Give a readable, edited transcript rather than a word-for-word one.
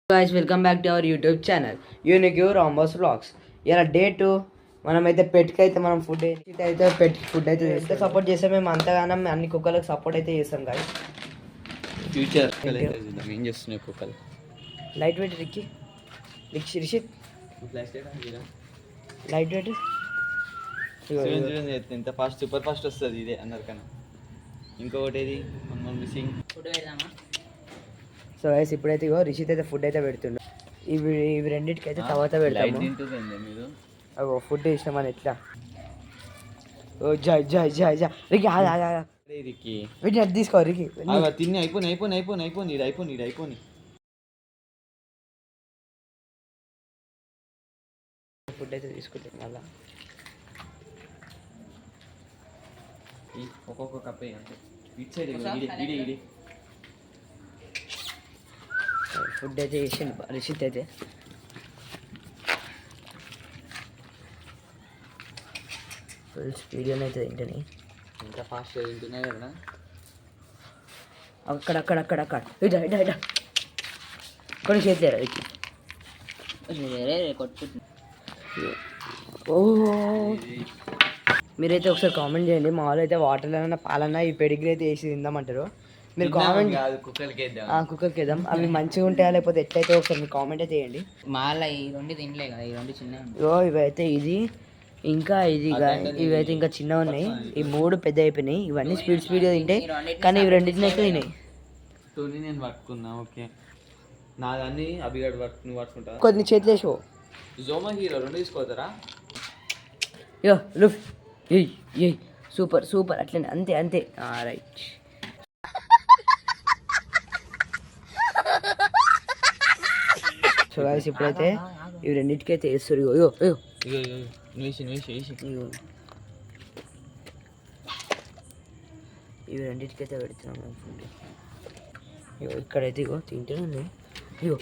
guys, welcome back to our YouTube channel Unique Rambos Vlogs. ఇలా day 2 మనమైతే పెట్కి అయితే మనం ఫుడ్ అయితే పెట్ ఫుడ్ అయితే ఎంత సపోర్ట్ చేస్తాం మేము అంతగానం అన్ని కుక్కలకు సపోర్ట్ అయితే చేస్తాం గాయస్. ఫ్యూచర్ ఏం చేస్తున్నాయి కుక్కలు light weight Rishith light weight ఎంత ఫాస్ట్ సూపర్ ఫాస్ట్ వస్తుంది ఇదే అందరికన్నా. ఇంకొకటి ఏది మిస్సింగ్ సో గైస్ ఇప్పుడైతే ఇగో రిషిత్ అయితే ఫుడ్ అయితే పెడుతుండు. ఇవి రెండింటికి అయితే తర్వాత పెడతాము. మీరు అగో ఫుడ్ ఇష్టమని ఎట్లా ఓ జై జై జై జై రికి రికి వీటిని అది తీసుకో రికి తిని అయిపోయి ఫుడ్ అయితే తీసుకుంటాం మళ్ళా. ఒక్కొక్క కప్పే ఇటు సైడ్ ఫుడ్ అయితే చేసిండు రిషిత్ అయితే. ఫుల్ స్పీడ్గానే అయితే తింటని ఎంత ఫాస్ట్ తింటున్నాయి కదా. అక్కడ ఇడా ఇడా ఇడా కొన్ని చేతిలేరా రికి ఓ మీరైతే ఒకసారి కామెంట్ చేయండి. మా వాళ్ళు అయితే వాటర్లో పాలన్నా ఈ పెడిగ్రీ అయితే వేసి తిందామంటారు. మీరు కామెంట్ కుక్కర్కి వేద్దాం. అవి మంచిగా ఉంటాయా లేకపోతే ఎట్లయితే ఒకసారి మీరు కామెంట్ అయితే చేయండి. మాలా ఈ రెండు తినలే కదా, ఈ రెండు చిన్న. ఓ ఇవైతే ఇది ఇంకా ఇది ఇవైతే ఇంకా చిన్నగా ఉన్నాయి. ఈ మూడు పెద్ద అయిపోయినాయి. ఇవన్నీ స్పీడ్గా తింటాయి కానీ ఇవి రెండింటిని అయితే తినాయి. నేను పట్టుకున్నా. ఓకే నాదాన్ని అభిగాడు పట్టుకుంటా. కొన్ని చేతులు వేసుకో. జోమా హీరో రెండు తీసుకోతారా? యో లుఫ్ ఏయ్ సూపర్ సూపర్ అట్లనే అంతే రైట్. సో గాయ్స్ ఇప్పుడైతే ఇవి రెండింటికైతే వేస్తారు. ఇవి రెండింటికైతే పెడుతున్నాం మేము ఫుడ్. ఇక్కడైతే ఇగో తింటూనే ఉన్నాయి. ఇగో